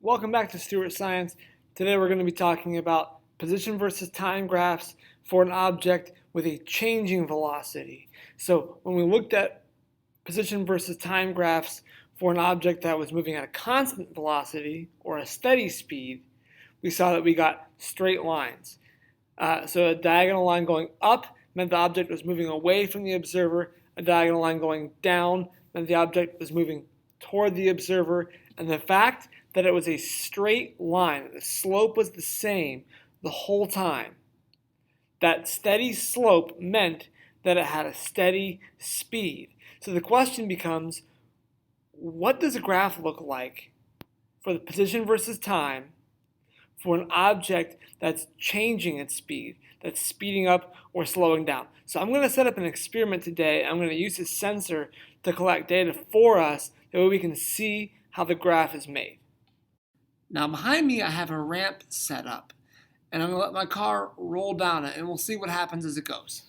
Welcome back to Stewart Science. Today we're going to be talking about position versus time graphs for an object with a changing velocity. So when we looked at position versus time graphs for an object that was moving at a constant velocity or a steady speed, we saw that we got straight lines. So a diagonal line going up meant the object was moving away from the observer. A diagonal line going down meant the object was moving toward the observer. And the fact that it was a straight line, that the slope was the same the whole time, that steady slope meant that it had a steady speed. So the question becomes, what does a graph look like for the position versus time for an object that's changing its speed, that's speeding up or slowing down? So I'm going to set up an experiment today. I'm going to use a sensor to collect data for us, that way we can see how the graph is made. Now behind me I have a ramp set up, and I'm going to let my car roll down it, and we'll see what happens as it goes.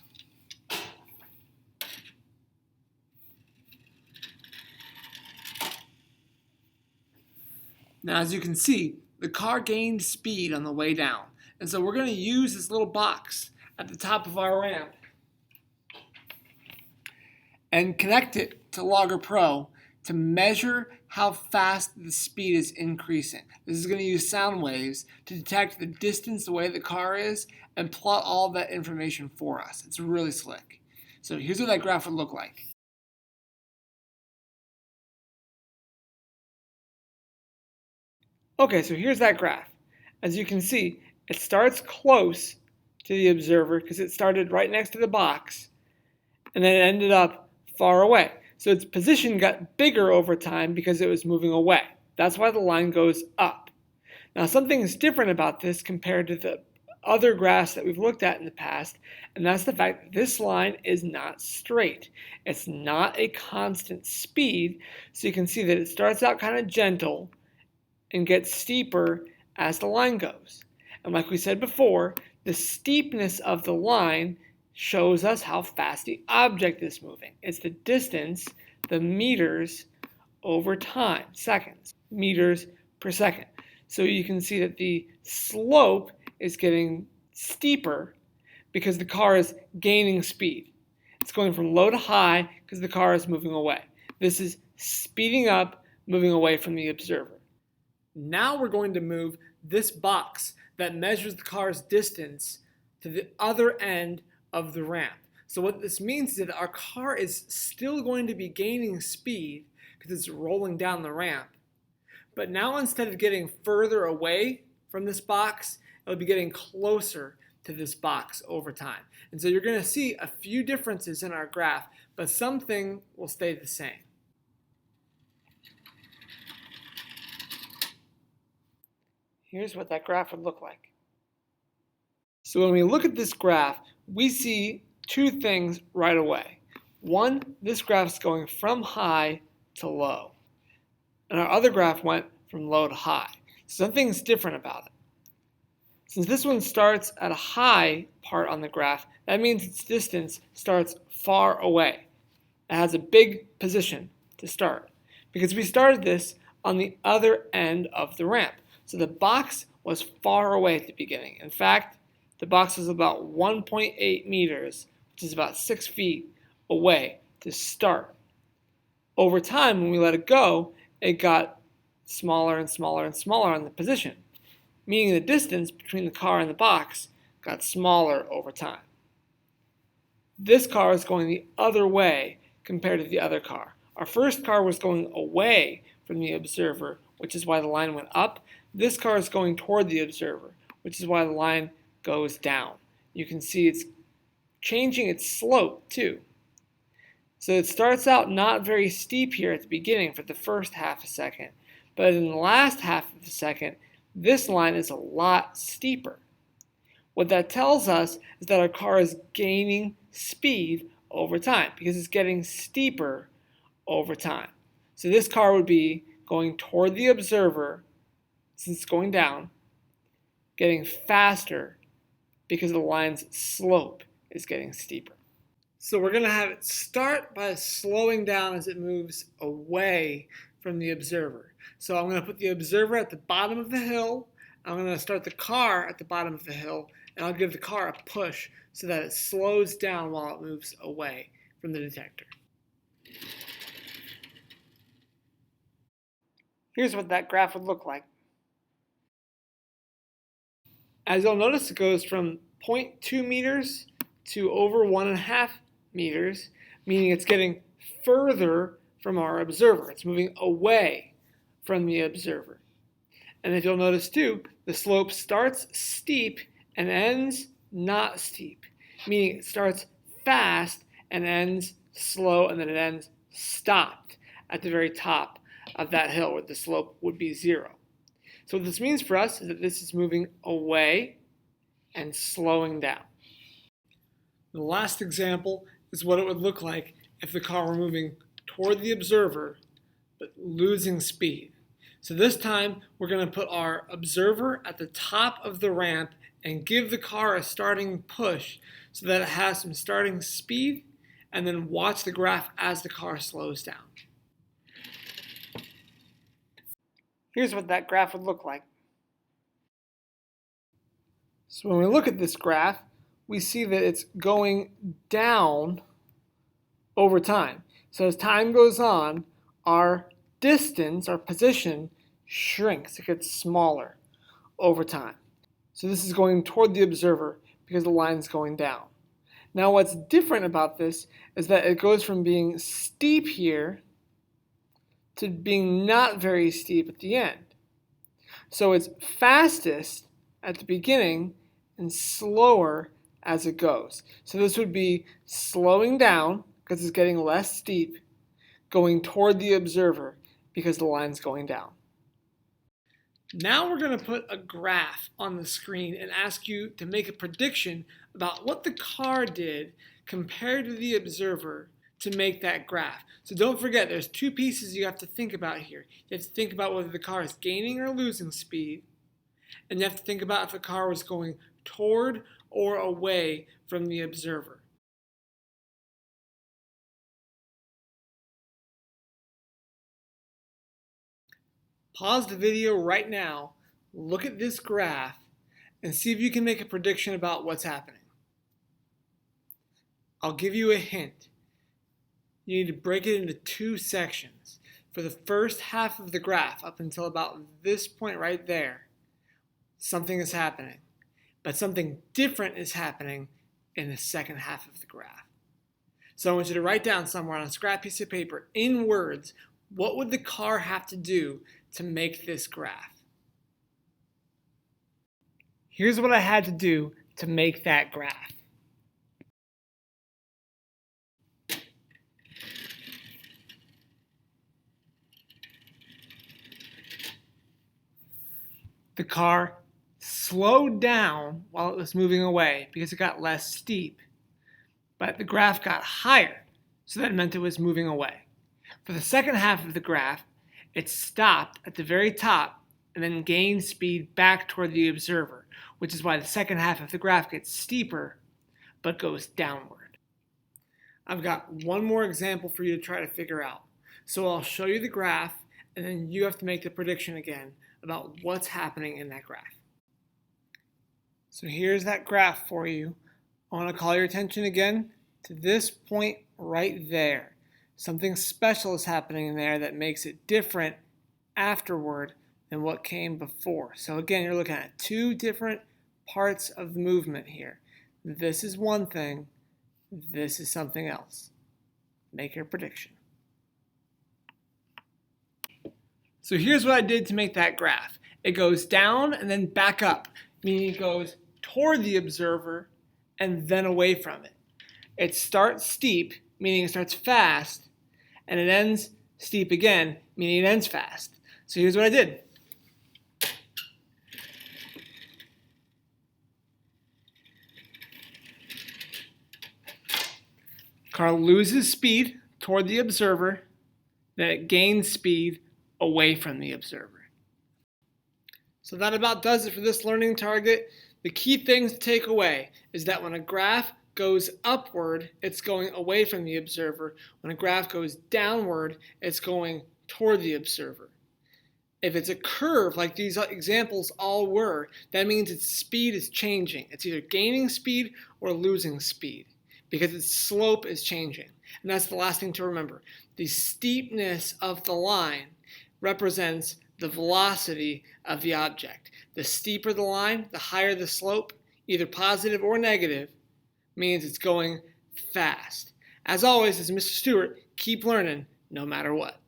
Now as you can see, the car gained speed on the way down, and so we're going to use this little box at the top of our ramp and connect it to Logger Pro to measure how fast the speed is increasing. This is going to use sound waves to detect the distance away the car is and plot all of that information for us. It's really slick. So here's what that graph would look like. Okay, so here's that graph. As you can see, it starts close to the observer because it started right next to the box, and then it ended up far away. So its position got bigger over time because it was moving away. That's why the line goes up. Now something is different about this compared to the other graphs that we've looked at in the past, and that's the fact that this line is not straight. It's not a constant speed, so you can see that it starts out kind of gentle and gets steeper as the line goes. And like we said before, the steepness of the line shows us how fast the object is moving. It's the distance, the meters over time, seconds, meters per second. So you can see that the slope is getting steeper because the car is gaining speed. It's going from low to high because the car is moving away. This is speeding up, moving away from the observer. Now we're going to move this box that measures the car's distance to the other end of the ramp. So what this means is that our car is still going to be gaining speed because it's rolling down the ramp. But now instead of getting further away from this box, it'll be getting closer to this box over time. And so you're going to see a few differences in our graph, but something will stay the same. Here's what that graph would look like. So when we look at this graph, we see two things right away. One, this graph's going from high to low. And our other graph went from low to high. Something's different about it. Since this one starts at a high part on the graph, that means its distance starts far away. It has a big position to start because we started this on the other end of the ramp. So the box was far away at the beginning. In fact, the box was about 1.8 meters, which is about 6 feet away to start. Over time, when we let it go, it got smaller and smaller and smaller on the position, meaning the distance between the car and the box got smaller over time. This car is going the other way compared to the other car. Our first car was going away from the observer, which is why the line went up. This car is going toward the observer, which is why the line goes down. You can see it's changing its slope too. So it starts out not very steep here at the beginning for the first half a second, but in the last half of the second, this line is a lot steeper. What that tells us is that our car is gaining speed over time because it's getting steeper over time. So this car would be going toward the observer since it's going down, getting faster because the line's slope is getting steeper. So we're going to have it start by slowing down as it moves away from the observer. So I'm going to put the observer at the bottom of the hill. I'm going to start the car at the bottom of the hill, and I'll give the car a push so that it slows down while it moves away from the detector. Here's what that graph would look like. As you'll notice, it goes from 0.2 meters to over 1.5 meters, meaning it's getting further from our observer. It's moving away from the observer. And if you'll notice too, the slope starts steep and ends not steep, meaning it starts fast and ends slow, and then it ends stopped at the very top of that hill where the slope would be 0. So what this means for us is that this is moving away and slowing down. The last example is what it would look like if the car were moving toward the observer but losing speed. So this time we're going to put our observer at the top of the ramp and give the car a starting push so that it has some starting speed, and then watch the graph as the car slows down. Here's what that graph would look like. So when we look at this graph, we see that it's going down over time. So as time goes on, our distance, our position, shrinks. It gets smaller over time. So this is going toward the observer because the line's going down. Now what's different about this is that it goes from being steep here to being not very steep at the end. So it's fastest at the beginning and slower as it goes. So this would be slowing down because it's getting less steep, going toward the observer because the line's going down. Now we're going to put a graph on the screen and ask you to make a prediction about what the car did compared to the observer to make that graph. So don't forget, there's two pieces you have to think about here. You have to think about whether the car is gaining or losing speed, and you have to think about if the car was going toward or away from the observer. Pause the video right now, look at this graph, and see if you can make a prediction about what's happening. I'll give you a hint. You need to break it into two sections. For the first half of the graph, up until about this point right there, something is happening. But something different is happening in the second half of the graph. So I want you to write down somewhere on a scrap piece of paper, in words, what would the car have to do to make this graph? Here's what I had to do to make that graph. The car slowed down while it was moving away because it got less steep, but the graph got higher, so that meant it was moving away. For the second half of the graph, it stopped at the very top and then gained speed back toward the observer, which is why the second half of the graph gets steeper but goes downward. I've got one more example for you to try to figure out. So I'll show you the graph, and then you have to make the prediction again about what's happening in that graph. So here's that graph for you. I want to call your attention again to this point right there. Something special is happening in there that makes it different afterward than what came before. So again, you're looking at two different parts of the movement here. This is one thing, this is something else. Make your prediction. So here's what I did to make that graph. It goes down and then back up, meaning it goes toward the observer and then away from it. It starts steep, meaning it starts fast, and it ends steep again, meaning it ends fast. So here's what I did. Car loses speed toward the observer, then it gains speed away from the observer. So that about does it for this learning target. The key things to take away is that when a graph goes upward, it's going away from the observer. When a graph goes downward, it's going toward the observer. If it's a curve like these examples all were, that means its speed is changing. It's either gaining speed or losing speed because its slope is changing. And that's the last thing to remember. The steepness of the line represents the velocity of the object. The steeper the line, the higher the slope, either positive or negative, means it's going fast. As always, as Mr. Stewart, keep learning no matter what.